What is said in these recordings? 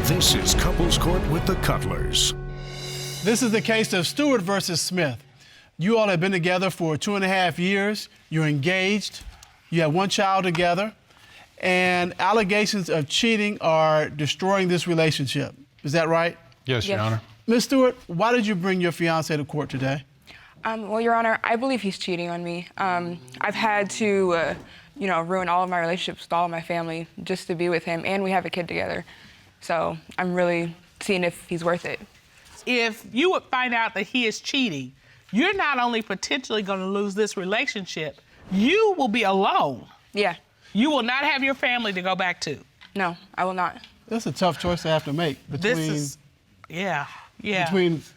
This is Couples Court with the Cutlers. This is the case of Stewart versus Smith. You all have been together for 2.5 years. You're engaged. You have one child together. And allegations of cheating are destroying this relationship. Is that right? Yes, Your Honor. Ms. Stewart, why did you bring your fiancé to court today? Well, Your Honor, I believe he's cheating on me. I've had to, ruin all of my relationships with all of my family just to be with him, and we have a kid together. So I'm really seeing if he's worth it. If you would find out that he is cheating, you're not only potentially going to lose this relationship, you will be alone. Yeah. You will not have your family to go back to. No, I will not. That's a tough choice to have to make between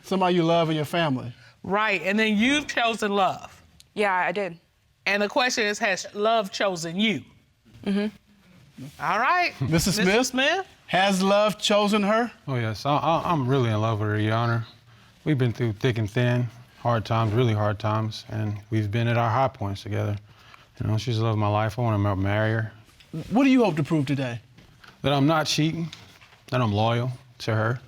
somebody you love and your family. Right, and then you've chosen love. Yeah, I did. And the question is, has love chosen you? Mm-hmm. All right. Mrs. Smith? Mr. Smith? Has love chosen her? Oh, yes. I'm really in love with her, Your Honor. We've been through thick and thin, hard times, really hard times, and we've been at our high points together. You know, she's the love of my life. I want to marry her. What do you hope to prove today? That I'm not cheating, that I'm loyal to her,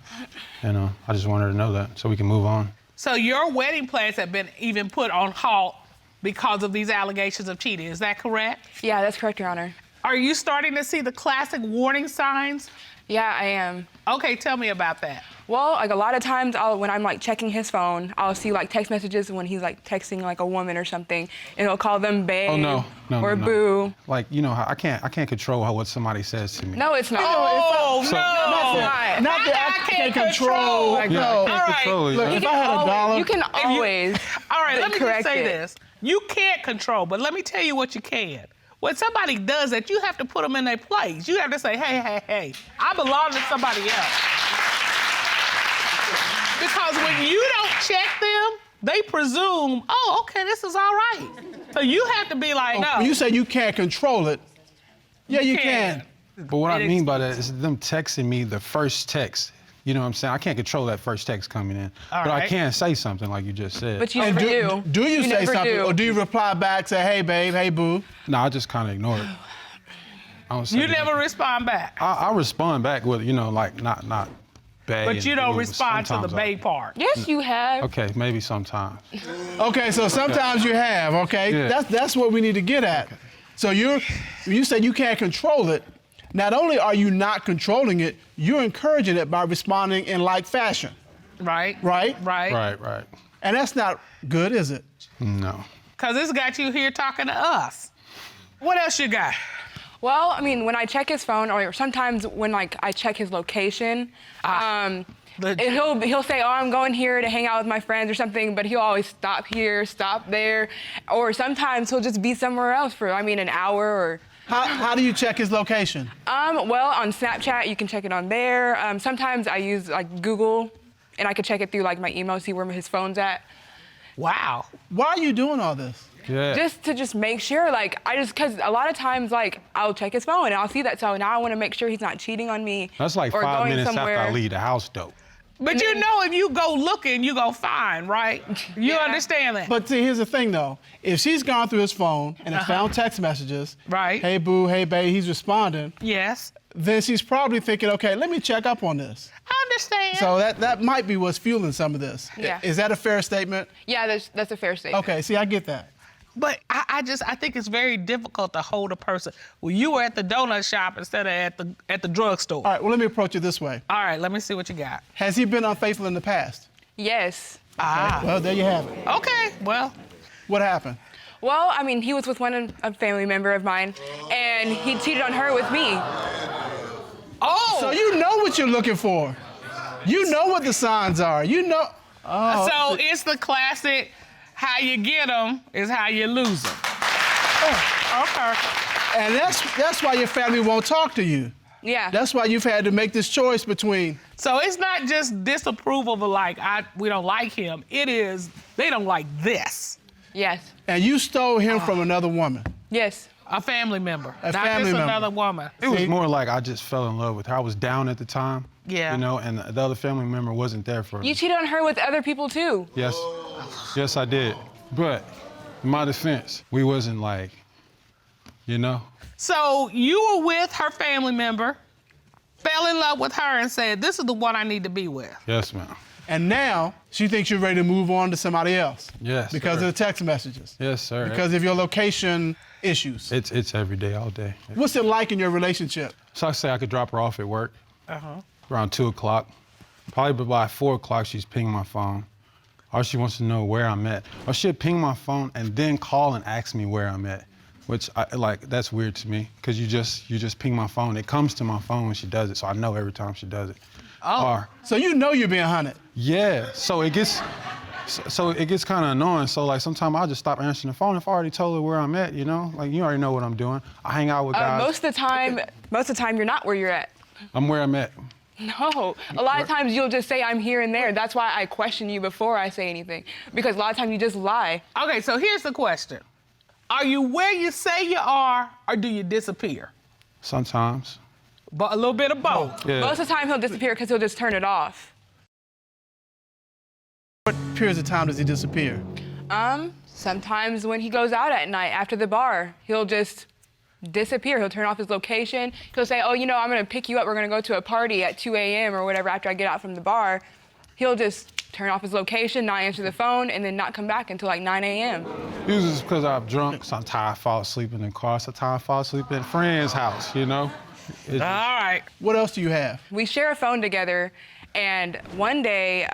and I just want her to know that so we can move on. So your wedding plans have been even put on halt because of these allegations of cheating. Is that correct? Yeah, that's correct, Your Honor. Are you starting to see the classic warning signs? Yeah, I am. Okay, tell me about that. Well, like a lot of times when I'm like checking his phone, I'll see like text messages when he's like texting like a woman or something, and he'll call them babe or boo. Like, you know, I can't control what somebody says to me. No, it's not. Oh, it's no. Not that I can't control. I can't control it. Look, if I had $1. You can always. All right, let me just say correct it. this. You can't control, but let me tell you what you can. When somebody does that, you have to put them in their place. You have to say, hey, I belong to somebody else. Because when you don't check them, they presume, oh, okay, this is all right. So you have to be like, no. When you say you can't control it, yeah, you can. But what I mean by that is them texting me the first text. You know what I'm saying? I can't control that first text coming in. But I can say something like you just said. But you never do. Do you say never something, do. or do you reply back, say, hey, babe, hey, boo? No, I just kind of ignore it. I don't say You never respond back. I respond back with, like, not babe. But you don't boo, respond to the sometimes babe part. Yes, you have. Okay, maybe sometimes. Okay, so sometimes you have, okay? Yeah. That's what we need to get at. So you said you can't control it. Not only are you not controlling it, you're encouraging it by responding in like fashion. Right. Right? Right. And that's not good, is it? No. Because it's got you here talking to us. What else you got? Well, I mean, when I check his phone, or sometimes when like I check his location, he'll say, oh, I'm going here to hang out with my friends or something, but he'll always stop here, stop there, or sometimes he'll just be somewhere else for, an hour or. How do you check his location? Well, on Snapchat, you can check it on there. Sometimes I use like Google, and I can check it through like my email, see where his phone's at. Wow. Why are you doing all this? Yeah. Just to make sure, because a lot of times, I'll check his phone and I'll see that, so now I want to make sure he's not cheating on me. That's like or 5 going minutes somewhere. after I leave the house, though. But you know, if you go looking, you go find, right? You understand that? But see, here's the thing, though. If she's gone through his phone and has found text messages, right? Hey, boo, hey, babe, he's responding. Yes. Then she's probably thinking, okay, let me check up on this. I understand. So that might be what's fueling some of this. Yeah. Is that a fair statement? Yeah, that's a fair statement. Okay, see, I get that. But I think it's very difficult to hold a person. Well, you were at the donut shop instead of at the drugstore. All right, well, let me approach it this way. All right, let me see what you got. Has he been unfaithful in the past? Yes. Okay, well, there you have it. Okay, well. What happened? Well, he was with a family member of mine, and he cheated on her with me. Oh! So you know what you're looking for. You know what the signs are. You know. Oh. So it's the classic, how you get them is how you lose them. Oh. Okay. And that's why your family won't talk to you. Yeah. That's why you've had to make this choice between. So it's not just disapproval of we don't like him. It is, they don't like this. Yes. And you stole him from another woman. Yes. A family member. A not family just member. another woman. It was more like I just fell in love with her. I was down at the time. Yeah. And the other family member wasn't there for me. You cheated on her with other people too. Yes, I did. But in my defense, we wasn't So you were with her family member. fell in love with her and said, this is the one I need to be with. Yes, ma'am. And now she thinks you're ready to move on to somebody else. Yes, Because sir. of the text messages. Yes, sir. Because of your location issues. It's every day, all day. What's it like in your relationship? So I say I could drop her off at work Uh-huh. around 2 o'clock. Probably by 4 o'clock, she's pinging my phone. Or she wants to know where I'm at. Or she'll ping my phone and then call and ask me where I'm at, which that's weird to me, because you just ping my phone. It comes to my phone when she does it, so I know every time she does it. Oh. Or, So you know you're being hunted. yeah, so it gets kind of annoying. So like sometimes I'll just stop answering the phone if I already told her where I'm at, you know? Like you already know what I'm doing. I hang out with guys. Most of the time you're not where you're at. I'm where I'm at. No, a lot of times you'll just say I'm here and there. That's why I question you before I say anything, because a lot of times you just lie. Okay, so here's the question. Are you where you say you are, or do you disappear? Sometimes. But a little bit of both. Yeah. Most of the time he'll disappear because he'll just turn it off. What periods of time does he disappear? Sometimes when he goes out at night after the bar, he'll just disappear. He'll turn off his location. He'll say, oh, you know, I'm gonna pick you up. We're gonna go to a party at 2 a.m. or whatever after I get out from the bar. He'll just turn off his location, not answer the phone, and then not come back until like 9 a.m. Usually it's because I'm drunk. Sometimes I fall asleep in the car. Sometimes I fall asleep at a friend's house, you know? All right. What else do you have? We share a phone together, and one day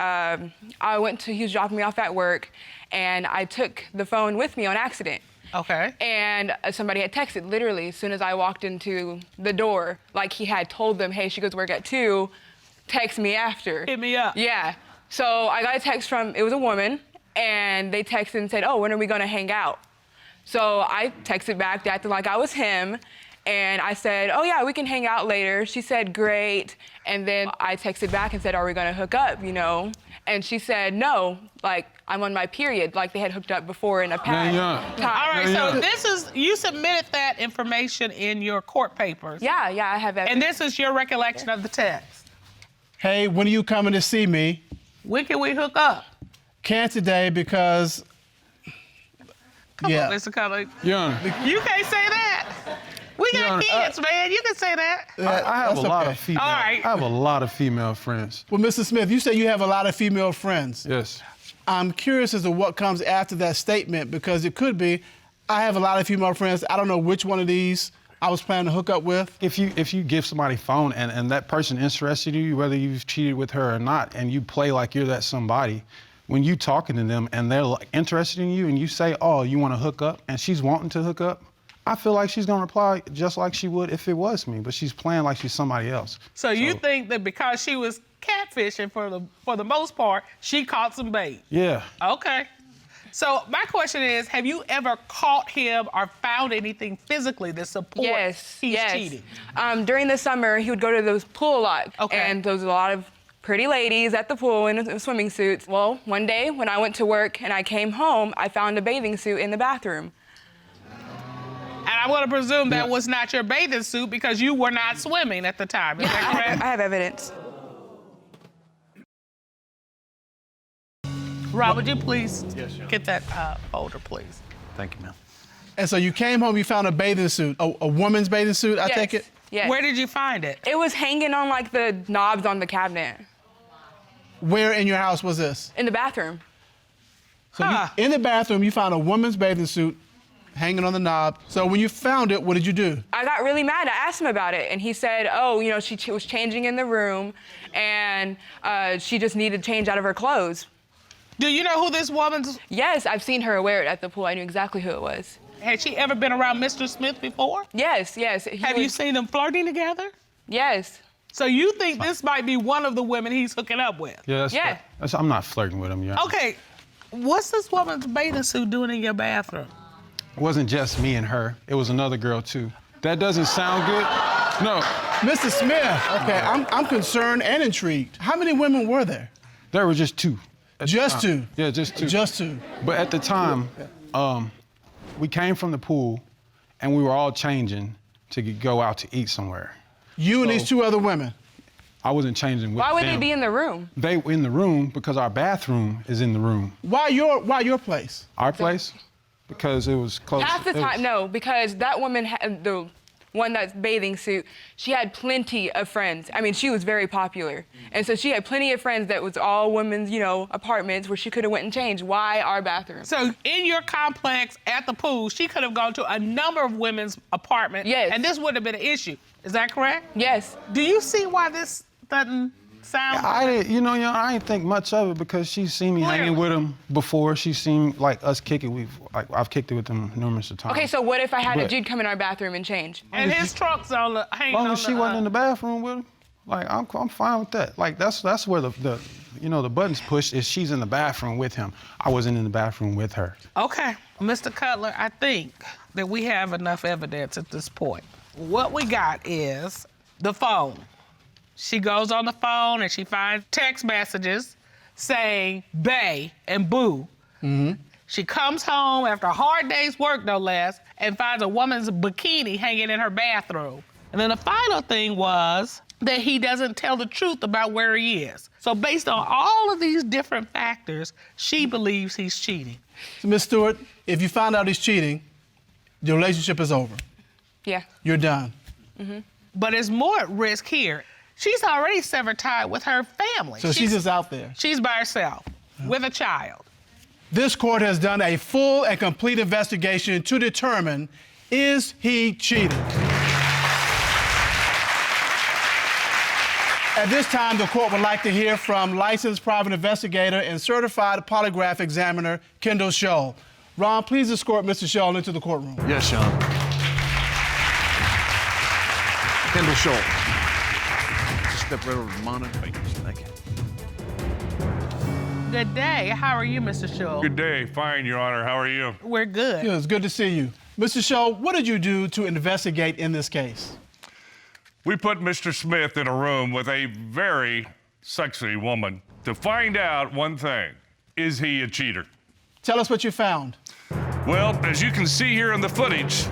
he was dropping me off at work, and I took the phone with me on accident. Okay. And somebody had texted literally as soon as I walked into the door, like he had told them, hey, she goes to work at 2, text me after. Hit me up. Yeah. So I got a text it was a woman, and they texted and said, oh, when are we gonna hang out? So I texted back, they acted like I was him, and I said, oh yeah, we can hang out later. She said, great. And then I texted back and said, are we gonna hook up, you know? And she said, no, like, I'm on my period, like they had hooked up before in a past time. All right, Yeah. so you submitted that information in your court papers. Yeah, I have that. And this is your recollection of the text. Hey, when are you coming to see me? When can we hook up? Can't today because, Come yeah. on, Mr. Cutler. Yeah. You can't say that. We got kids, man. You can say that. I have That's a lot okay. of female. All right. I have a lot of female friends. Well, Mr. Smith, you say you have a lot of female friends. Yes. I'm curious as to what comes after that statement, because it could be, I have a lot of female friends. I don't know which one of these I was planning to hook up with. If you give somebody a phone and that person interested in you, whether you've cheated with her or not, and you play like you're that somebody, when you talking to them and they're like interested in you and you say, oh, you want to hook up, and she's wanting to hook up, I feel like she's gonna reply just like she would if it was me, but she's playing like she's somebody else. So you think that because she was catfishing for the most part, she caught some bait? Yeah. Okay. So my question is, have you ever caught him or found anything physically that supports he's cheating? During the summer, he would go to those pool a lot. Okay. And there was a lot of pretty ladies at the pool in swimming suits. Well, one day when I went to work and I came home, I found a bathing suit in the bathroom. And I'm going to presume that was not your bathing suit because you were not swimming at the time. Is that correct? I have evidence. Rob, would you please get that folder, please? Thank you, ma'am. And so you came home, you found a bathing suit, a woman's bathing suit, I take it? Yes. Where did you find it? It was hanging on like the knobs on the cabinet Where in your house was this? in the bathroom. So in the bathroom, you found a woman's bathing suit hanging on the knob. So when you found it, what did you do? I got really mad. I asked him about it, and he said, oh, you know, she was changing in the room, and she just needed to change out of her clothes. Do you know who this woman's... Yes, I've seen her wear it at the pool. I knew exactly who it was. Had she ever been around Mr. Smith before? Yes. Have you seen them flirting together? Yes. So you think this might be one of the women he's hooking up with? Yeah. Yeah. I'm not flirting with him, yeah. Okay, what's this woman's bathing suit doing in your bathroom? It wasn't just me and her. It was another girl too. That doesn't sound good. No, Mr. Smith, okay, I'm concerned and intrigued. How many women were there? there were just 2. Just 2? Yeah, just 2. Just 2. But at the time, we came from the pool and we were all changing to go out to eat somewhere. You and these 2 other women? I wasn't changing with Why would them. they be in the room? They were in the room because our bathroom is in the room. Why your place? Our place? Because it was close. Half the time, no, because that woman, won that bathing suit, she had plenty of friends. I mean, she was very popular. And so she had plenty of friends that was all women's, you know, apartments where she could have went and changed. Why our bathroom? So in your complex at the pool, she could have gone to a number of women's apartments. Yes. And this wouldn't have been an issue. Is that correct? Yes. Do you see why this doesn't sound I didn't think much of it because she's seen me Clearly. hanging with him before. She's seen like us kick it. I've kicked it with them numerous of times. Okay, so what if I had a But- dude come in our bathroom and change? And his trunk's on the hanging As long on as she the, wasn't in the bathroom with him, like I'm fine with that. Like that's where the buttons pushed is she's in the bathroom with him. I wasn't in the bathroom with her. Okay, Mr. Cutler, I think that we have enough evidence at this point. What we got is the phone. She goes on the phone and she finds text messages saying bae and boo. She comes home after a hard day's work, no less, and finds a woman's bikini hanging in her bathroom. And then the final thing was that he doesn't tell the truth about where he is. So based on all of these different factors, she believes he's cheating. So, Ms. Stewart, if you find out he's cheating, the relationship is over. Yeah. You're done. But it's more at risk here. She's already severed tie with her family. So she's just out there. She's by herself with a child. This court has done a full and complete investigation to determine, is he cheating? At this time, the court would like to hear from licensed private investigator and certified polygraph examiner, Kendall Scholl. Ron, please escort Mr. Scholl into the courtroom. Yes, Sean. Kendall Scholl. Just step right over to the monitor. Thank you. Good day. How are you, Mr. Scholl? Good day. Fine, Your Honor. How are you? We're good. Yeah, it's good to see you. Mr. Scholl, what did you do to investigate in this case? We put Mr. Smith in a room with a very sexy woman to find out one thing. Is he a cheater? Tell us what you found. Well, as you can see here in the footage,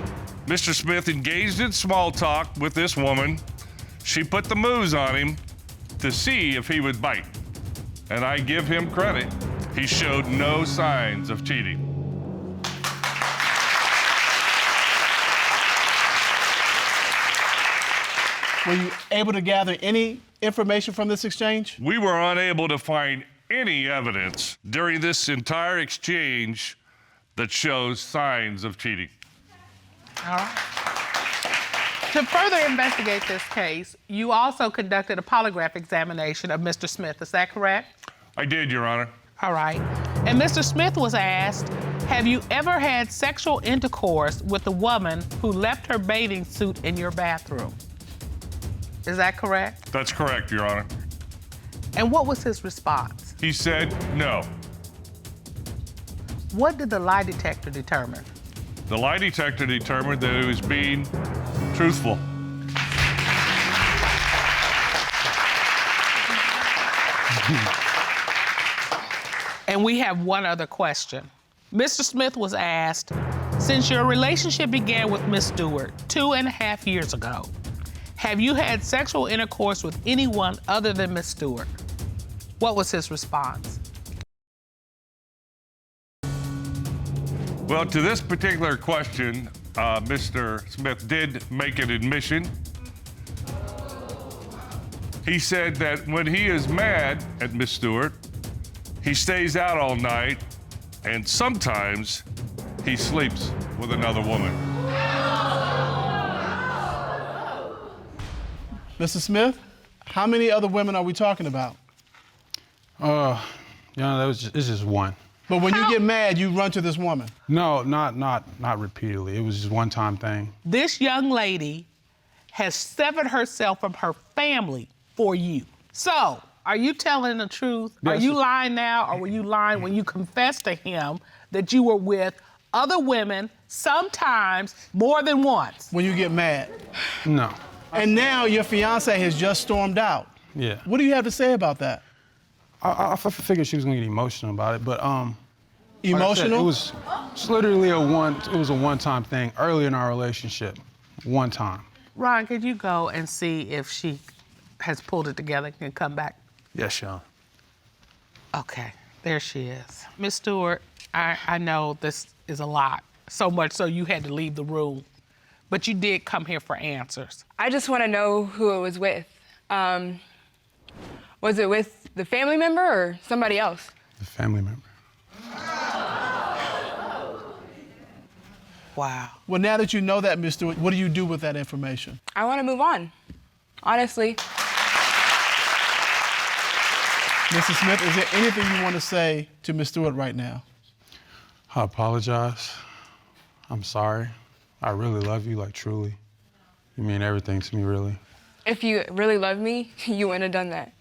Mr. Smith engaged in small talk with this woman. She put the moves on him to see if he would bite. And I give him credit. He showed no signs of cheating. Were you able to gather any information from this exchange? We were unable to find any evidence during this entire exchange that shows signs of cheating. All right. To further investigate this case, you also conducted a polygraph examination of Mr. Smith. Is that correct? I did, Your Honor. All right. And Mr. Smith was asked, have you ever had sexual intercourse with a woman who left her bathing suit in your bathroom? Is that correct? That's correct, Your Honor. And what was his response? He said no. What did the lie detector determine? The lie detector determined that he was being truthful. And we have one other question. Mr. Smith was asked, since your relationship began with Miss Stewart 2.5 years ago, have you had sexual intercourse with anyone other than Miss Stewart? What was his response? Well, to this particular question, Mr. Smith did make an admission. He said that when he is mad at Miss Stewart, he stays out all night, and sometimes he sleeps with another woman. Mr. Smith, how many other women are we talking about? It's just one. But when you get mad, you run to this woman. No, not repeatedly. It was just one time thing. This young lady has severed herself from her family for you. So, are you telling the truth? Yes. Are you lying now, or were you lying when you confessed to him that you were with other women, sometimes more than once? When you get mad. No. And now your fiance has just stormed out. Yeah. What do you have to say about that? I figured she was gonna get emotional about it, but like I said, Emotional? it was literally a one-time thing early in our relationship. One time. Ron, could you go and see if she has pulled it together and can come back? Yes, Sean. Okay, there she is. Miss Stewart, I know this is a lot, so much so you had to leave the room. but you did come here for answers. I just want to know who it was with. Was it with the family member or somebody else? The family member. Wow. Well, now that you know that, Ms. Stewart, what do you do with that information? I want to move on, honestly. Mrs. Smith, is there anything you want to say to Ms. Stewart right now? I apologize. I'm sorry. I really love you, like truly. You mean everything to me, really. If you really love me, you wouldn't have done that.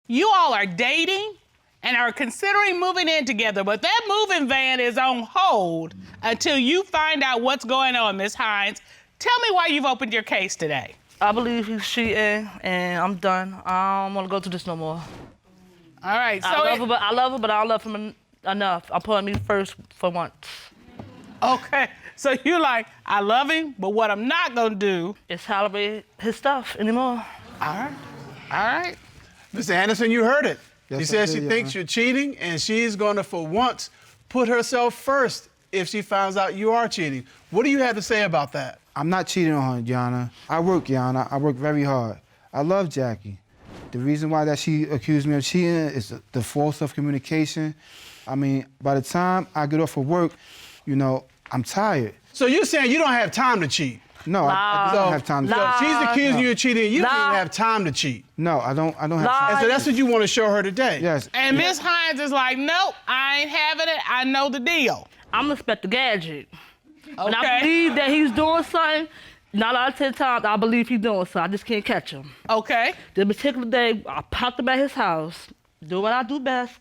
You all are dating and are considering moving in together, but that moving van is on hold until you find out what's going on, Ms. Hines. Tell me why you've opened your case today. I believe he's cheating, and I'm done. I don't want to go through this no more. All right, so I love her, but I don't love him enough. I'm putting me first for once. Okay, so you're like, I love him, but what I'm not gonna do. It's tolerate his stuff anymore. All right, all right. Mr. Anderson, you heard it. Yes, She I says did, she Your thinks Honor. you're cheating, and she's going to, for once, put herself first if she finds out you are cheating. What do you have to say about that? I'm not cheating on her, Your Honor. I work, Your Honor. I work very hard. I love Jackie. The reason why that she accused me of cheating is the false of communication. I mean, by the time I get off of work, you know, I'm tired. So you're saying you don't have time to cheat? No, I don't have time to So cheat. she's accusing you of cheating, you don't Nah. even have time to cheat. No, I don't have And time. so that's what you want to show her today? Yes. And Ms. Hines is like, nope, I ain't having it. I know the deal. I'm Inspector Gadget. When I Okay. believe that he's doing something, 9 out of 10 times, I believe he's doing something. I just can't catch him. Okay. This particular day, I popped him at his house, do what I do best,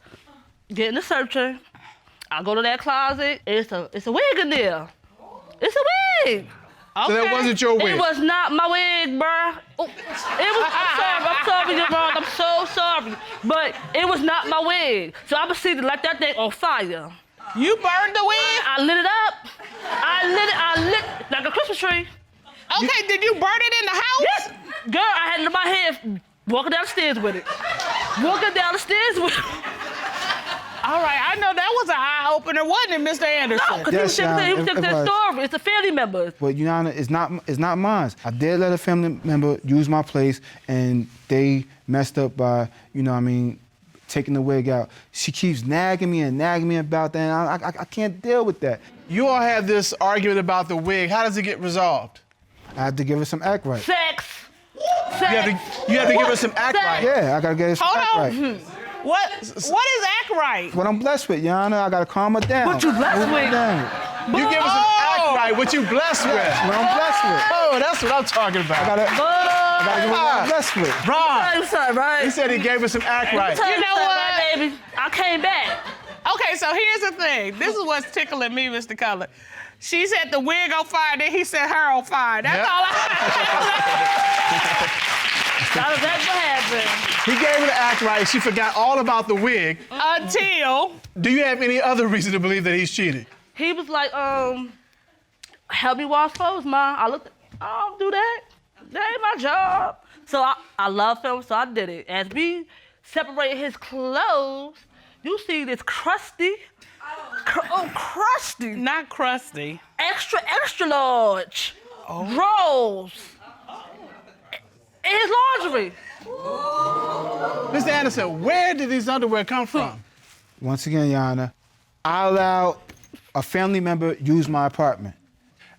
get in the searcher. I go to that closet, it's a wig in there. It's a wig. So that wasn't your wig? It was not my wig, bruh. Oh, I'm sorry, you're wrong. I'm so sorry. But it was not my wig. So I proceeded to light that thing on fire. You burned the wig? I lit it up. I lit like a Christmas tree. Okay, did you burn it in the house? Yes. Girl, I had it in my hand, walking down the stairs with it. Walking down the stairs with it. All right, I know that was an eye-opener, wasn't it, Mr. Anderson? No, because Yes, he was Your Honor, taking it that was. story. It's a family member. But Your Honor, it's not mine. I did let a family member use my place, and they messed up by, you know what I mean, taking the wig out. She keeps nagging me about that, and I can't deal with that. You all have this argument about the wig. How does it get resolved? I have to give her some act right. Sex. You have to give her some act right. Yeah, I gotta get her some act Hold on. right. What is act right? What I'm blessed with, Your Honor, I gotta calm her down. What you blessed Move her with? down. You give her some act right, what you blessed with. What I'm blessed with. Oh, that's what I'm talking I about. gotta give her what I'm blessed with. Ron, You said right. he said he gave her some act right. You know what? Right, baby. I came back. Okay, so here's the thing. This is what's tickling me, Mr. Cutler. She set the wig on fire, then he set her on fire. That's Yep. all I That's what happened. He gave her the act right. She forgot all about the wig. Until, Do you have any other reason to believe that he's cheating? He was like, help me wash clothes, Ma. I looked, I don't do that. That ain't my job. So I love him, so I did it. As we separated his clothes, you see this crusty, crusty, not crusty. extra large rolls in his lingerie. Mr. Anderson, where did these underwear come from? Once again, Your Honor, I allowed a family member use my apartment.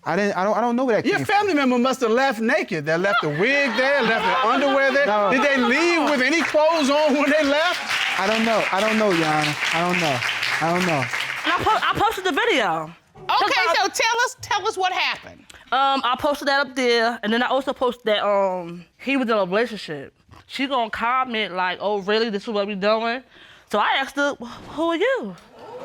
I don't know where that Your came from. family member must have left naked. They left the wig there, left the underwear there. No. Did they leave with any clothes on when they left? I don't know, Your Honor. I don't know. And I posted the video. Okay, so tell us what happened. I posted that up there, and then I also posted that he was in a relationship. She gonna comment like, "Oh, really? This is what we doing?" So I asked her, "Who are you?"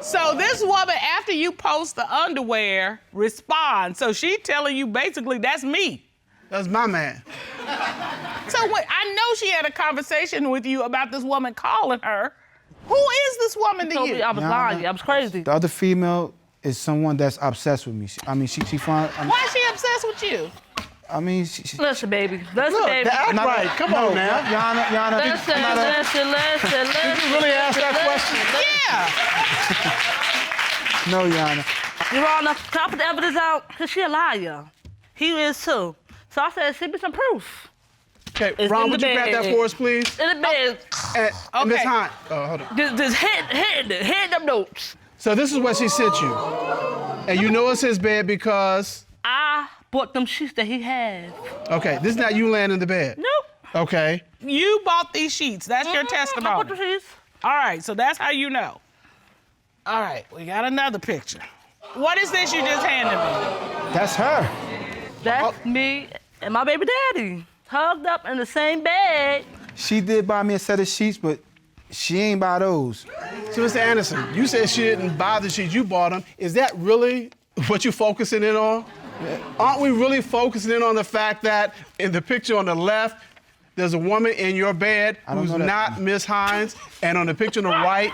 So this woman, after you post the underwear, responds. So she telling you basically, that's me. That's my man. So I know she had a conversation with you about this woman calling her. Who is this woman to Told me you? I was lying. I was crazy. The other female is someone that's obsessed with me. She finds. Why is she obsessed with you? Listen, baby. Listen, Look, baby. the act right. Come on now. Your Honor, Listen. Did you really ask that question? Yeah. No, Your Honor. Your Honor, can I put the evidence out? Because she a liar. He is too. So I said, send me some proof. Okay, It's Ron, in would the you grab that bed. for us, please? In the bed. And Ms. Hunt, hold on. Just hit them notes. So this is what she sent you. And you know it's his bed because? I bought them sheets that he has. Okay, this is not you laying in the bed? Nope. Okay. You bought these sheets. That's your testimony. I bought the sheets. All right, so that's how you know. All right, we got another picture. What is this you just handed me? That's her. That's me and my baby daddy. Hugged up in the same bed. She did buy me a set of sheets, but she ain't buy those. So, Mr. Anderson, you said she didn't buy the sheets, you bought them. Is that really what you're focusing in on? Aren't we really focusing in on the fact that in the picture on the left, there's a woman in your bed who's not Miss Hines, and on the picture on the right,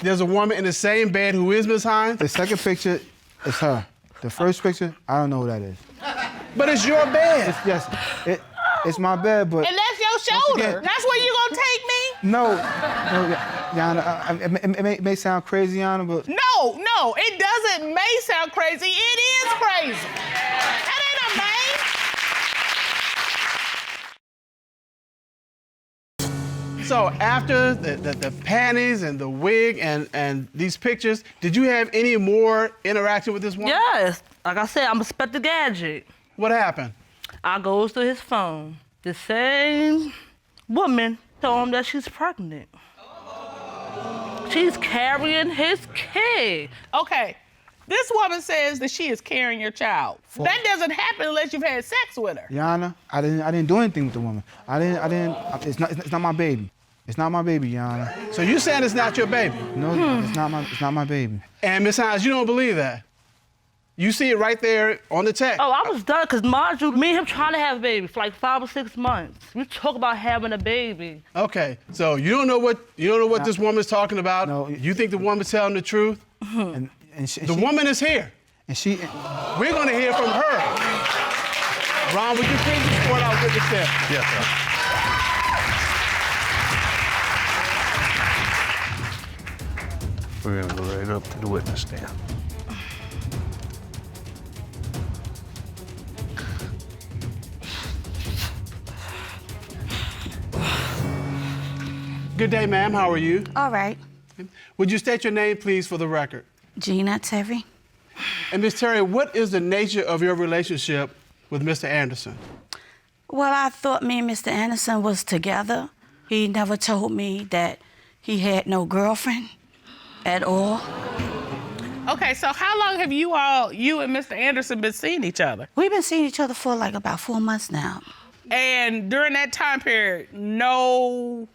there's a woman in the same bed who is Miss Hines? The second picture is her. The first picture, I don't know who that is. But it's your bed. It's my bed, but... And that's your shoulder. That's where you gonna take me? No, Yana, it may sound crazy, Yana, but... No, it doesn't may sound crazy. It is crazy. That ain't a may. So after the panties and the wig and these pictures, did you have any more interaction with this woman? Yes. Like I said, I'm Inspector Gadget. What happened? I goes to his phone. The same woman told him that she's pregnant. She's carrying his kid. Okay, this woman says that she is carrying your child. That doesn't happen unless you've had sex with her. Yana, I didn't do anything with the woman. It's not my baby. It's not my baby, Yana. So you saying it's not your baby? No, it's not my baby. And Miss Hines, you don't believe that? You see it right there on the text. Oh, I was done, because mind you, me and him trying to have a baby for like 5 or 6 months. We talk about having a baby. Okay, so you don't know what this woman's talking about. No. You think the woman's telling the truth? And The woman is here. And she... We're gonna hear from her. Ron, would you please report our witness there? Yes, sir. We're gonna go right up to the witness stand. Good day, ma'am. How are you? All right. Would you state your name, please, for the record? Gina Terry. And Miss Terry, what is the nature of your relationship with Mr. Anderson? Well, I thought me and Mr. Anderson was together. He never told me that he had no girlfriend at all. Okay, so how long have you and Mr. Anderson been seeing each other? We've been seeing each other for like about 4 months now. And during that time period, no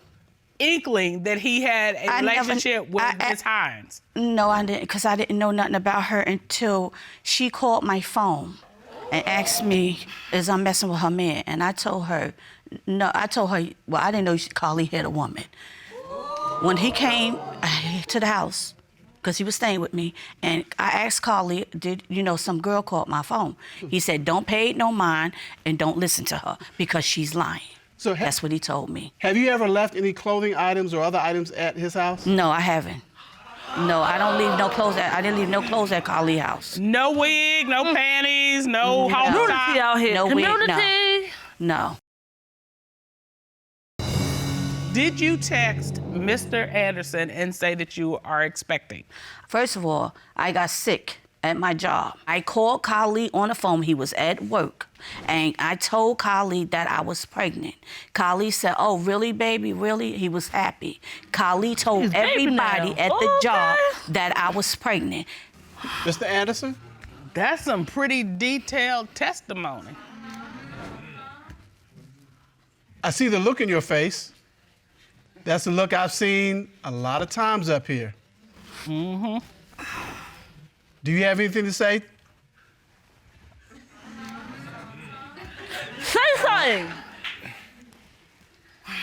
inkling that he had a relationship with Miss Hines? No, I didn't, because I didn't know nothing about her until she called my phone and asked me, is I messing with her man? And I told her, no, well, I didn't know Carly had a woman. When he came to the house, because he was staying with me, and I asked Carly, some girl called my phone. He said, don't pay it no mind and don't listen to her because she's lying. So that's what he told me. Have you ever left any clothing items or other items at his house? No, I haven't. No, I don't leave no clothes I didn't leave no clothes at Carly's house. No wig, no panties, no home Community out here. No Community. wig, no. Did you text Mr. Anderson and say that you are expecting? First of all, I got sick at my job. I called Carly on the phone. He was at work. And I told Carly that I was pregnant. Carly said, oh, really, baby, really? He was happy. Carly told everybody at the job that I was pregnant. Mr. Anderson? That's some pretty detailed testimony. I see the look in your face. That's the look I've seen a lot of times up here. Mm-hmm. Do you have anything to say? Say something.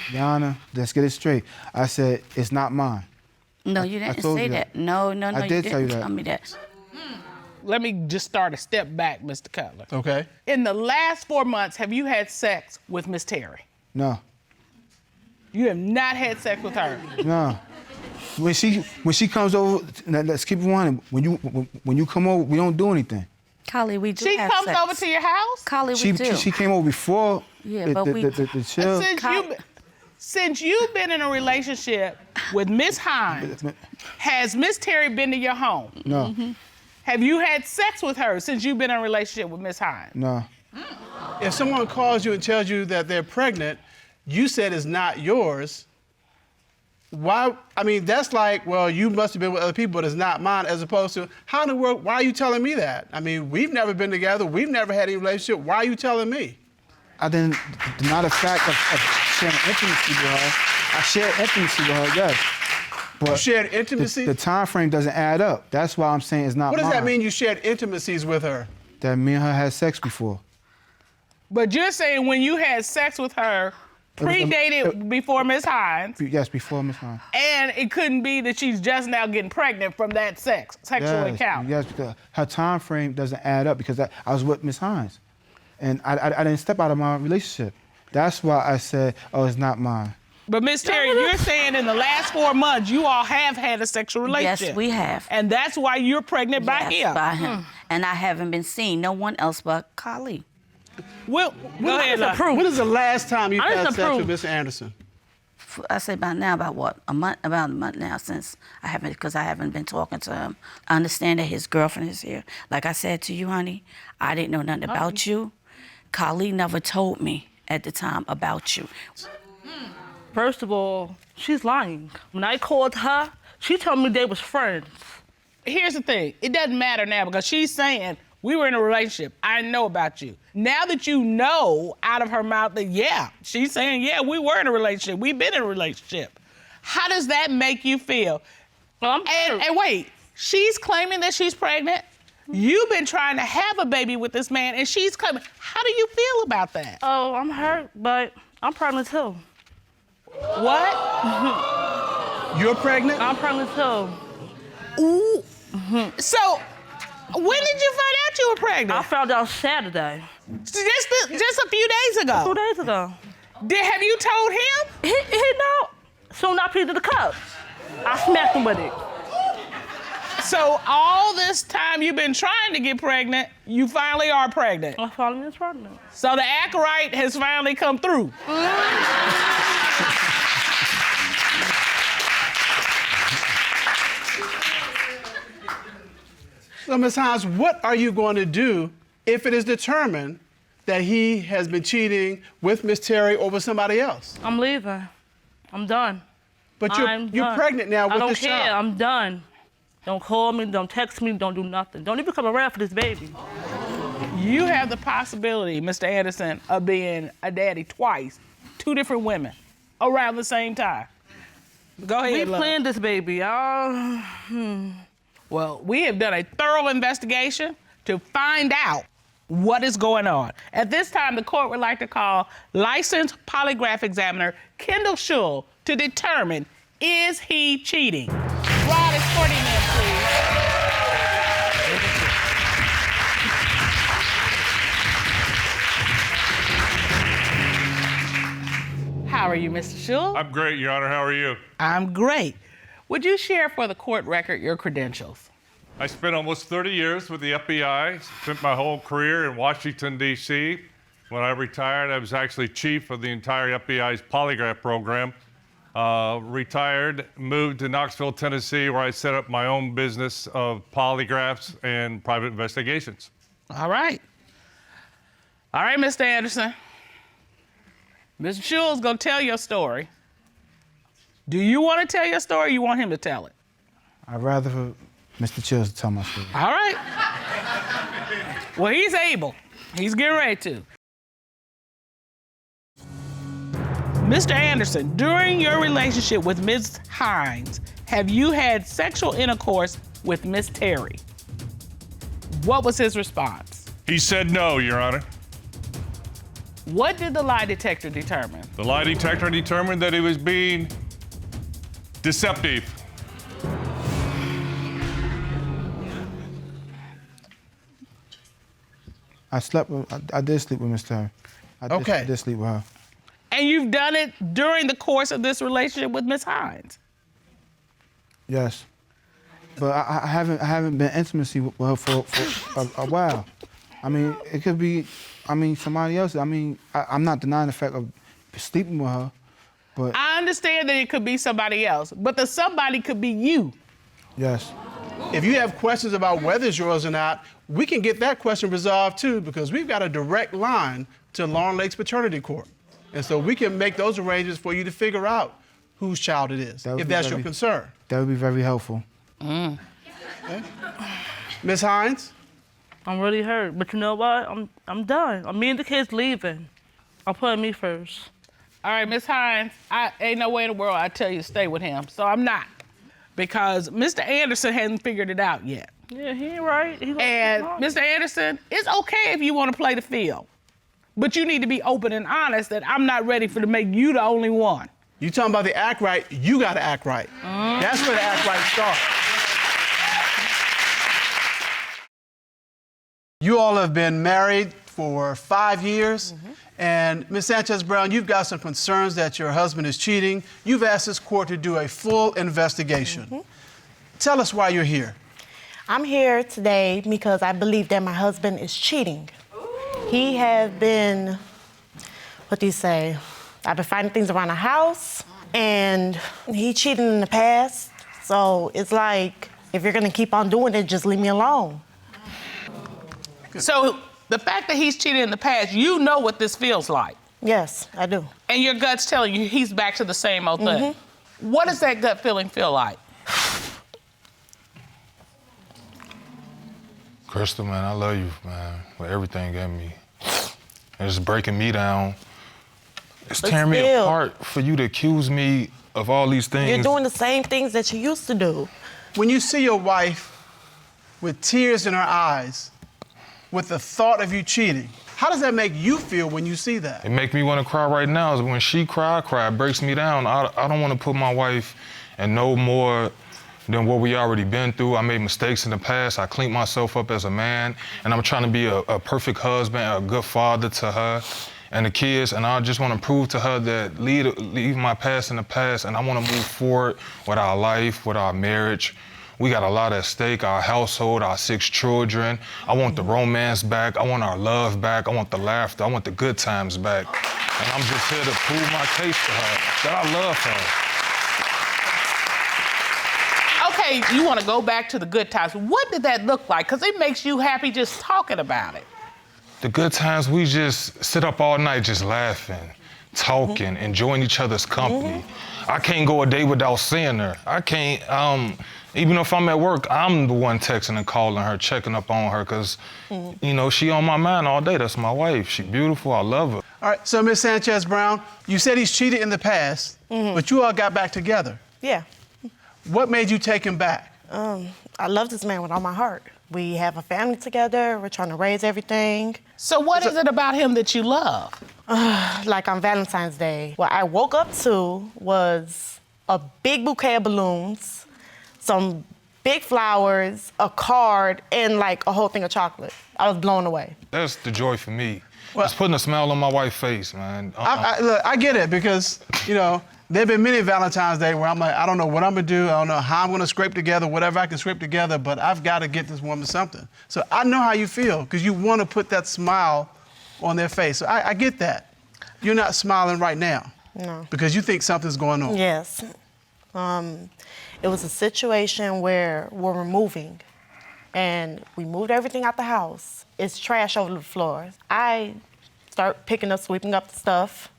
Yana, let's get it straight. I said, it's not mine. No, you didn't told say you that. No, I you did tell you didn't that. tell me that. Let me just start a step back, Mr. Cutler. Okay. In the last 4 months, have you had sex with Miss Terry? No. You have not had sex with her? No. When she comes over, let's keep it running. When you come over, we don't do anything. Collie, we do She have comes sex. over to your house? Collie, we do. She came over before Yeah, but we- the chill. Since you've been in a relationship with Miss Hines, has Miss Terry been to your home? No. Have you had sex with her since you've been in a relationship with Miss Hines? No. If someone calls you and tells you that they're pregnant, you said it's not yours. Why? I mean, that's like, well, you must have been with other people, but it's not mine, as opposed to, how in the world, why are you telling me that? I mean, we've never been together. We've never had any relationship. Why are you telling me? I didn't deny the fact of sharing intimacy with her. I shared intimacy with her, yes. But You shared intimacy? The time frame doesn't add up. That's why I'm saying it's not What does mine. that mean, you shared intimacies with her? That me and her had sex before. But you're saying when you had sex with her, predated before Miss Hines, Yes, before Miss Hines. and it couldn't be that she's just now getting pregnant from that sexual encounter. Yes, because her time frame doesn't add up because I was with Miss Hines. And I didn't step out of my relationship. That's why I said, oh, it's not mine. But Miss Terry, you're saying in the last 4 months, you all have had a sexual relationship. Yes, we have. And that's why you're pregnant by him. By him. And I haven't been seen no one else but Collie. Well, go ahead, love. When is the last time you I had just sex with approve. Miss Anderson? I say about now, about what? About a month now since because I haven't been talking to him. I understand that his girlfriend is here. Like I said to you, honey, I didn't know nothing about you. Collie never told me at the time about you. First of all, she's lying. When I called her, she told me they was friends. Here's the thing. It doesn't matter now because she's saying, we were in a relationship. I know about you. Now that you know out of her mouth that, yeah, she's saying, yeah, we were in a relationship. We've been in a relationship. How does that make you feel? Well, And wait, she's claiming that she's pregnant. You've been trying to have a baby with this man, and she's coming. How do you feel about that? Oh, I'm hurt, but I'm pregnant too. What? You're pregnant? I'm pregnant too. Ooh. So, when did you find out you were pregnant? I found out Saturday. Just a few days ago. 2 days ago. Have you told him? He know. Soon I picked up the cup. I smacked him with it. So all this time you've been trying to get pregnant, you finally are pregnant. I finally was pregnant. So the acolyte has finally come through. So, Ms. Hines, what are you going to do if it is determined that he has been cheating with Miss Terry or with somebody else? I'm leaving. I'm done. But I'm you're done. pregnant now with I don't this care. child. I'm done. Don't call me. Don't text me. Don't do nothing. Don't even come around for this baby. You have the possibility, Mr. Anderson, of being a daddy twice, 2 different women, around the same time. Go ahead, We love. planned this baby. Well, we have done a thorough investigation to find out what is going on. At this time, the court would like to call licensed polygraph examiner Kendall Schull to determine, is he cheating? Rod, escort him in, please. How are you, Mr. Schull? I'm great, Your Honor. How are you? I'm great. Would you share for the court record your credentials? I spent almost 30 years with the FBI, spent my whole career in Washington, D.C. When I retired, I was actually chief of the entire FBI's polygraph program. Retired, moved to Knoxville, Tennessee, where I set up my own business of polygraphs and private investigations. All right. All right, Mr. Anderson. Mr. Schull's gonna tell your story. Do you want to tell your story or you want him to tell it? I'd rather for Mr. Chills to tell my story. All right. Well, he's able. He's getting ready to. Mr. Anderson, during your relationship with Ms. Hines, have you had sexual intercourse with Miss Terry? What was his response? He said no, Your Honor. What did the lie detector determine? The lie detector determined that he was being deceptive. I did sleep with Miss Terry. I did sleep with her. And you've done it during the course of this relationship with Miss Hines? Yes. But I haven't been intimacy with her for a while. I mean, it could be, somebody else. I mean, I'm not denying the fact of sleeping with her, but... I understand that it could be somebody else, but the somebody could be you. Yes. If you have questions about whether it's yours or not, we can get that question resolved too, because we've got a direct line to Long Lake's Paternity Court. And so we can make those arrangements for you to figure out whose child it is, if that's your concern. That would be very helpful. Okay. Ms. Hines? I'm really hurt, but you know what? I'm done. Me and the kids leaving. I'm putting me first. All right, Miss Hines, ain't no way in the world I'd tell you to stay with him, so I'm not. Because Mr. Anderson hasn't figured it out yet. Yeah, he ain't right. And Mr. Anderson, it's okay if you want to play the field, but you need to be open and honest that I'm not ready to make you the only one. You talking about the act right, you gotta act right. That's where the act right starts. You all have been married for 5 years, and Ms. Sanchez-Brown, you've got some concerns that your husband is cheating. You've asked this court to do a full investigation. Tell us why you're here. I'm here today because I believe that my husband is cheating. He has been, what do you say? I've been finding things around the house, and he cheated in the past. So it's like, if you're gonna keep on doing it, just leave me alone. So the fact that he's cheated in the past, you know what this feels like. Yes, I do. And your gut's telling you he's back to the same old thing. What does that gut feeling feel like? Crystal, man, I love you, man, with everything in me. It's breaking me down. It's tearing me apart for you to accuse me of all these things. You're doing the same things that you used to do. When you see your wife with tears in her eyes, with the thought of you cheating, how does that make you feel when you see that? It makes me want to cry right now. When she cry, it breaks me down. I don't want to put my wife in no more than what we already been through. I made mistakes in the past. I cleaned myself up as a man, and I'm trying to be a perfect husband, a good father to her and the kids, and I just want to prove to her that leave my past in the past, and I want to move forward with our life, with our marriage. We got a lot at stake, our household, our 6 children. I want the romance back. I want our love back. I want the laughter. I want the good times back. And I'm just here to prove my case to her, that I love her. Okay, you want to go back to the good times. What did that look like? Because it makes you happy just talking about it. The good times, we just sit up all night just laughing, talking, enjoying each other's company. I can't go a day without seeing her. I can't, even if I'm at work, I'm the one texting and calling her, checking up on her, because, you know, she on my mind all day. That's my wife. She beautiful. I love her. All right, so Ms. Sanchez-Brown, you said he's cheated in the past, but you all got back together. Yeah. What made you take him back? I love this man with all my heart. We have a family together. We're trying to raise everything. So what is it about him that you love? Like on Valentine's Day, what I woke up to was a big bouquet of balloons, some big flowers, a card, and like a whole thing of chocolate. I was blown away. That's the joy for me. Just putting a smile on my wife's face, man. Look, I get it, because, you know, there have been many Valentine's Day where I'm like, I don't know what I'm gonna do. I don't know how I'm gonna scrape together whatever I can scrape together, but I've got to get this woman something. So I know how you feel, because you want to put that smile on their face. So I get that. You're not smiling right now. No. Because you think something's going on. Yes. It was a situation where we were moving, and we moved everything out the house. It's trash over the floors. I start picking up, sweeping up the stuff,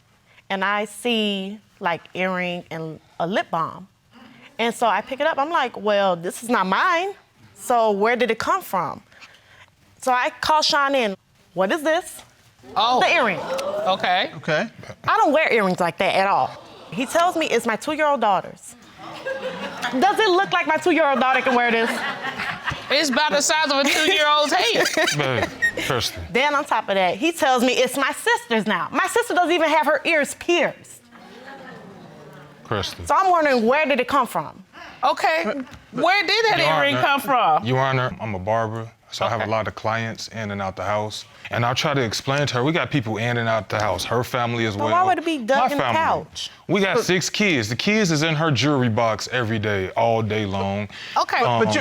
and I see like earring and a lip balm. And so I pick it up. I'm like, well, this is not mine. So where did it come from? So I call Sean in. What is this? Oh. The earring. Okay. Okay. I don't wear earrings like that at all. He tells me it's my 2-year-old daughter's. Does it look like my 2-year-old daughter can wear this? It's about the size of a 2-year-old's head. Man, Kristen. Then on top of that, he tells me it's my sister's now. My sister doesn't even have her ears pierced. Kristen. So I'm wondering, where did it come from? Okay, where did that earring come from? Your Honor, I'm a barber. So I have a lot of clients in and out the house. And I try to explain to her, we got people in and out the house, her family as well. Why would it be dug My in the family. couch? We got 6 kids. The kids is in her jewelry box every day, all day long. Okay.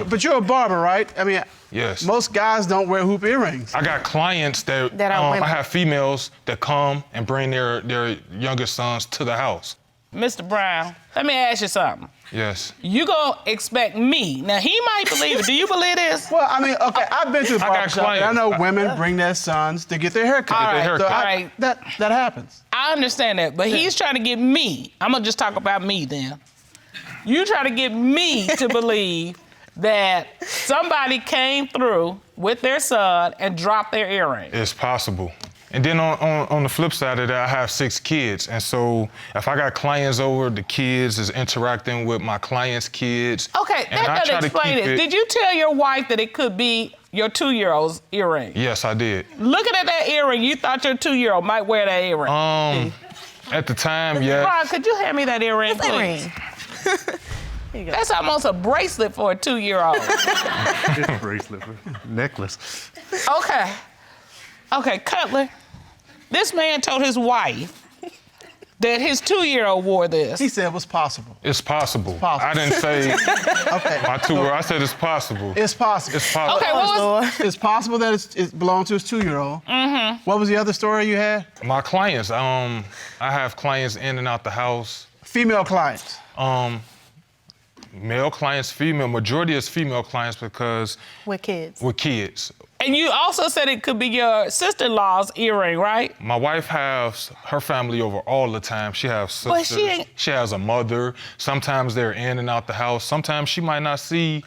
But you're a barber, right? I mean, Yes. most guys don't wear hoop earrings. I got clients that are women. I have females that come and bring their youngest sons to the house. Mr. Brown, let me ask you something. Yes. You gonna expect me? Now he might believe it. Do you believe this? Well, I mean, okay, I've been to the I got barber shop, and I know clients. women bring their sons to get their haircut. All right, So all right. that happens. I understand that, but he's trying to get me. I'm gonna just talk about me then. You try to get me to believe that somebody came through with their son and dropped their earring. It's possible. And then on the flip side of that, I have 6 kids. And so if I got clients over, the kids is interacting with my clients' kids. Okay, and that I doesn't try to explain keep it. Did you tell your wife that it could be your 2-year-old's earring? Yes, I did. Looking at that earring, you thought your 2-year-old might wear that earring. At the time, yes. Ron, could you hand me that earring, please? That's almost a bracelet for a 2-year-old. Bracelet, necklace. Okay. Okay, Cutler. This man told his wife that his 2-year-old wore this. He said it was possible. It's possible. possible. I didn't say Okay. my 2-year-old. I said it's possible. It's possible. It's possible. Okay, what was... It's possible that it belonged to his 2-year-old. Mm-hmm. What was the other story you had? My clients, I have clients in and out the house. Female clients. Male clients, female. Majority is female clients because With kids. with kids. And you also said it could be your sister-in-law's earring, right? My wife has her family over all the time. She has But sisters. she ain't- She has a mother. Sometimes they're in and out the house. Sometimes she might not see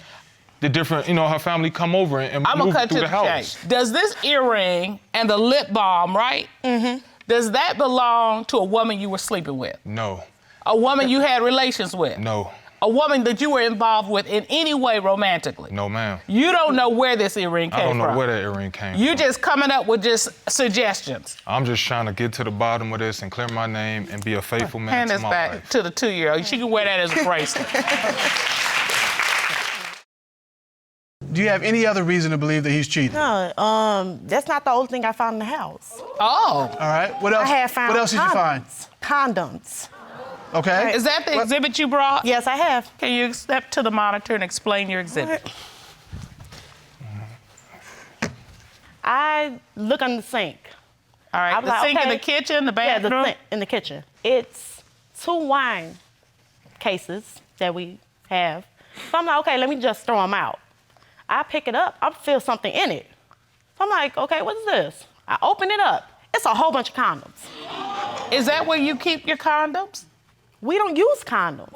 the different, her family come over and I'm gonna move cut through to the the house. chase. Does this earring and the lip balm, right? Mm-hmm. Does that belong to a woman you were sleeping with? No, A woman you had relations with? no, A woman that you were involved with in any way romantically? no, ma'am. You don't know where this earring came I don't know from? where that earring came You from. just coming up with just suggestions. I'm just trying to get to the bottom of this and clear my name and be a faithful man Hand to this my back wife. to the 2-year-old. She can wear that as a bracelet. Do you have any other reason to believe that he's cheating? No, that's not the only thing I found in the house. Oh. All right. What else? I had found What else did you find? Condoms. Okay. Is that the exhibit you brought? Yes, I have. Can you step to the monitor and explain your exhibit? I look under the sink. All right, I was the like, sink in okay. the kitchen, the Yeah, bathroom? the sink in the kitchen. It's 2 wine cases that we have. So I'm like, okay, let me just throw them out. I pick it up. I feel something in it. So I'm like, okay, what is this? I open it up. It's a whole bunch of condoms. Is that where you keep your condoms? We don't use condoms.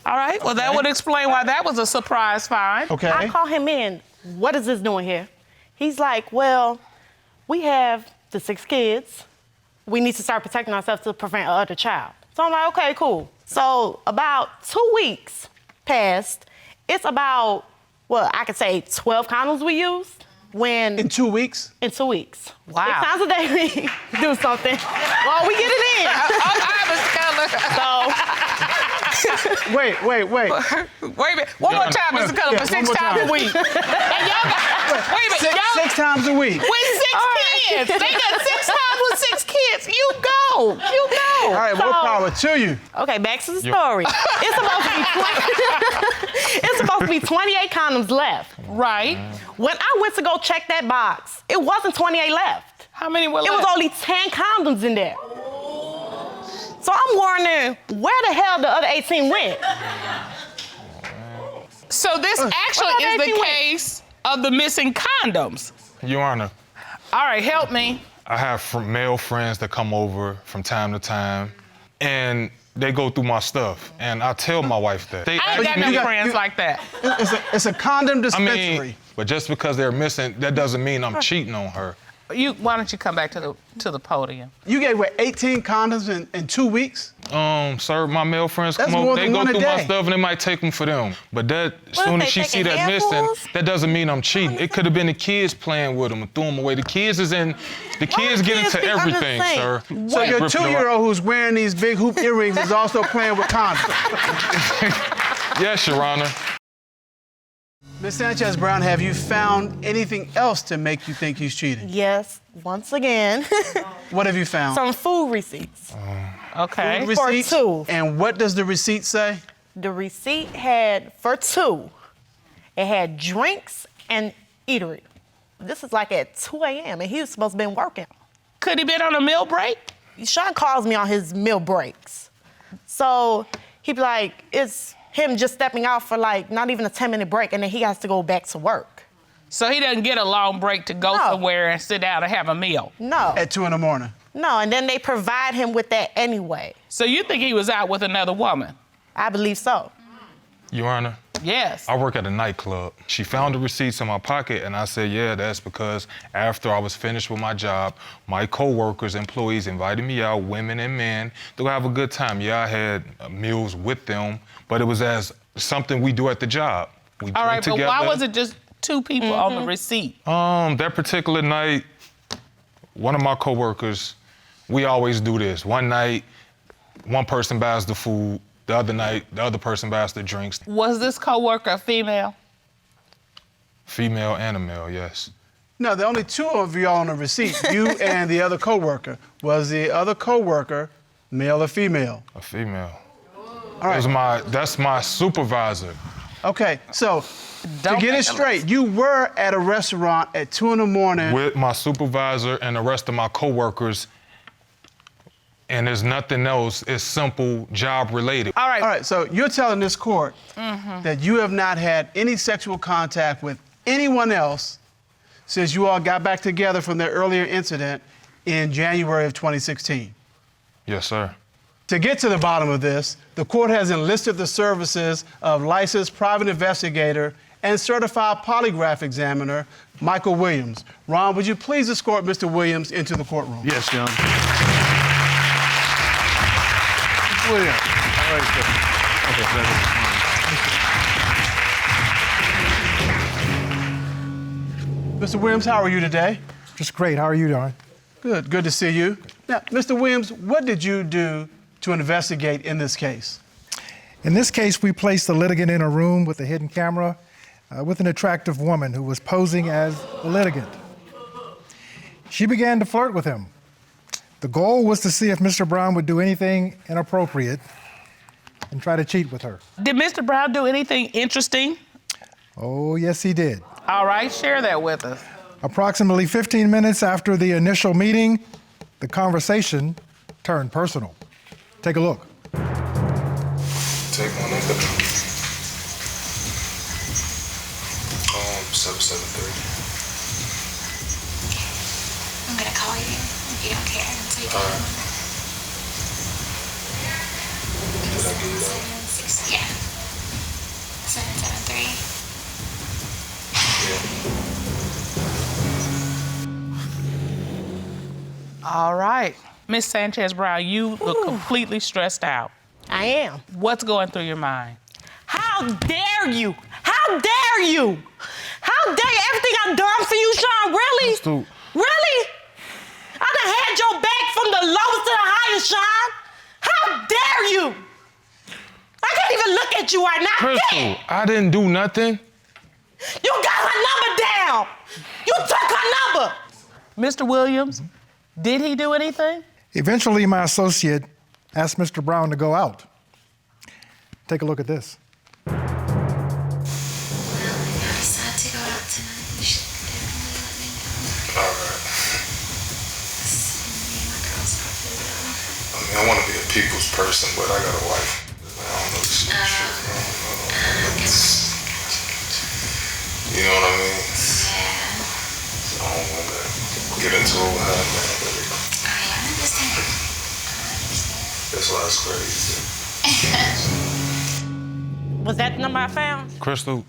All right, well, that would explain why that was a surprise find. Okay. I call him in. What is this doing here? He's like, well, we have the 6 kids. We need to start protecting ourselves to prevent another child. So I'm like, okay, cool. So about 2 weeks passed. It's about, well, I could say 12 condoms we used. When In 2 weeks? In 2 weeks. Wow. 6 times a day we do something. Well, we get it in. Wait. Wait a minute. One more time, Mr. Keller, for 6 times a week. And y'all got, wait a minute, y'all. 6 times a week. With 6 kids. They got 6 times with 6 kids. You go. All right, more power to you. Okay, back to the story. It's supposed to be 28 condoms left. Right. When I went to go check that box, it wasn't 28 left. How many were left? It was only 10 condoms in there. So I'm wondering where the hell the other 18 went. So this actually is the case of the missing condoms. Your Honor, All right, help me. I have male friends that come over from time to time, and they go through my stuff, and I tell my wife that. They I ain't got no friends like that. It's a condom dispensary. but just because they're missing, that doesn't mean I'm cheating on her. Why don't you come back to the podium? You gave away 18 condoms in 2 weeks? Sir, my male friends That's come more over, they than go one a through my day. stuff and they might take them for them. But that, as What, soon they as she see taking that missing, handfuls? that doesn't mean I'm cheating. It could have been the kids playing with them and threw them away. The kids get the into kids be under the everything, sink? sir. So your Ripping them 2-year-old who's wearing these big hoop earrings is also playing with condoms. Yes, Your Honor. Ms. Sanchez Brown, have you found anything else to make you think he's cheating? Yes, once again. What have you found? Some food receipts. Okay. Food For receipts? two. And what does the receipt say? The receipt had, for two, it had drinks and eatery. This is like at 2 a.m. and he was supposed to be working. Could he been on a meal break? Sean calls me on his meal breaks. So he'd be like, it's him just stepping out for like not even a 10-minute break and then he has to go back to work. So he doesn't get a long break to go somewhere and sit down and have a meal? No. At 2 in the morning? No, and then they provide him with that anyway. So you think he was out with another woman? I believe so. Your Honor? Yes. I work at a nightclub. She found the receipts in my pocket, and I said, yeah, that's because after I was finished with my job, my coworkers, employees invited me out, women and men, to have a good time. Yeah, I had meals with them, but it was as something we do at the job. We All right, together. but why was it just two people on the receipt? That particular night, one of my coworkers, we always do this. One night, one person buys the food. The other night, the other person buys the drinks. Was this coworker a female? Female and a male, yes. No, there are only two of you on the receipt, you and the other coworker. Was the other coworker male or female? A female. All right. That's my supervisor. Okay, so to get it straight, you were at a restaurant at 2 in the morning. With my supervisor and the rest of my coworkers, and there's nothing else. It's simple job related. All right, so you're telling this court that you have not had any sexual contact with anyone else since you all got back together from the earlier incident in January of 2016. Yes, sir. To get to the bottom of this, the court has enlisted the services of licensed private investigator and certified polygraph examiner, Michael Williams. Ron, would you please escort Mr. Williams into the courtroom? Yes, John. Williams. All right, sir. Mr. Williams, how are you today? Just great. How are you doing? Good. Good to see you. Now, Mr. Williams, what did you do to investigate in this case? In this case, we placed the litigant in a room with a hidden camera with an attractive woman who was posing as the litigant. She began to flirt with him. The goal was to see if Mr. Brown would do anything inappropriate and try to cheat with her. Did Mr. Brown do anything interesting? Oh, yes, he did. All right, share that with us. Approximately 15 minutes after the initial meeting, the conversation turned personal. Take a look. Take one of the 773. I'm gonna call you if you don't care. So you All right. Did I give you that? 7, 6, yeah. 773. Yeah. All right. Miss Sanchez Brown, you look completely stressed out. I am. What's going through your mind? How dare you? How dare you? How dare you? Everything I've done for you, Sean, really? Crystal. Really? I done had your back from the lowest to the highest, Sean. How dare you? I can't even look at you right now. Crystal, I didn't do nothing. You got her number down. You took her number. Mr. Williams, did he do anything? Eventually, my associate asked Mr. Brown to go out. Take a look at this. Well, if I decide to go out tonight, you should definitely let me know. All right. Me and my girls probably will. I mean, I want to be a people's person, but I got a wife. I don't know this shit. You know what I mean? Yeah. So I don't want to get into it with her, man. I understand. That's why it's crazy. Was that the number I found? Crystal,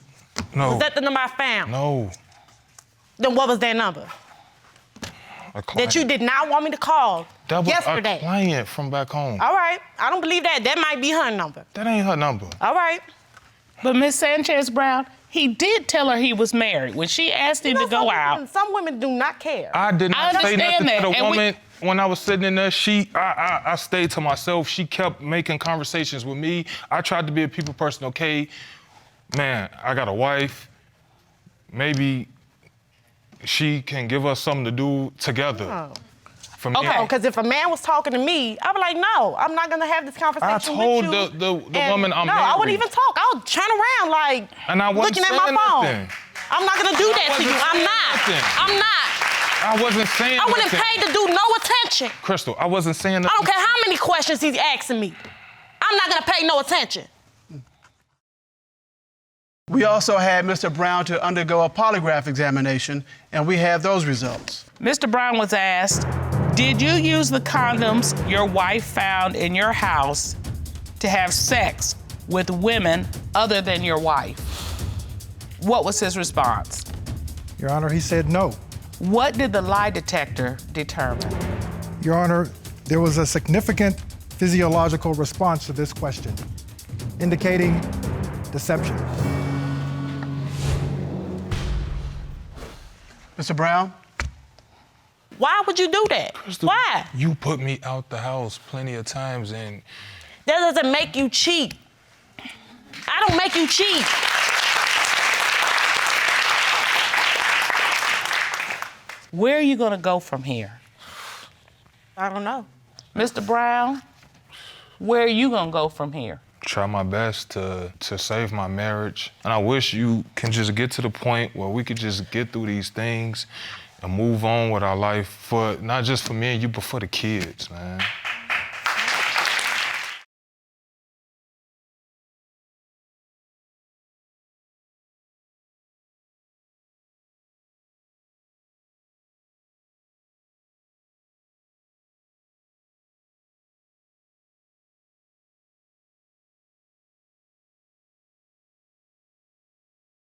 no. Was that the number I found? No. Then what was that number? A client. That you did not want me to call That was yesterday. a client from back home. All right. I don't believe that. That might be her number. That ain't her number. All right. But Miss Sanchez Brown, he did tell her he was married. When she asked him to go out. Some women do not care. I did not say understand nothing that, to the and woman. When I was sitting in there, I stayed to myself. She kept making conversations with me. I tried to be a people person, okay? Man, I got a wife. maybe she can give us something to do together. Oh. For me, Okay, because if a man was talking to me, I'd be like, no, I'm not gonna have this conversation I told with you. the woman I'm no, married. I wouldn't even talk. I would turn around like And I wasn't looking at my saying phone. nothing. I'm not gonna do that to you. I'm not. I'm not. I wasn't saying I wouldn't nothing. pay to do no attention. Crystal, I wasn't saying I nothing. don't care how many questions he's asking me. I'm not gonna pay no attention. We also had Mr. Brown to undergo a polygraph examination, and we have those results. Mr. Brown was asked, did you use the condoms your wife found in your house to have sex with women other than your wife? What was his response? Your Honor, he said no. What did the lie detector determine? Your Honor, there was a significant physiological response to this question, indicating deception. Mr. Brown? Why would you do that? Crystal, Why? You put me out the house plenty of times, and That doesn't make you cheat. I don't make you cheat. Where are you gonna go from here? I don't know. Mr. Brown, where are you gonna go from here? try my best to save my marriage. And I wish you can just get to the point where we could just get through these things and move on with our life, for not just for me and you, but for the kids, man.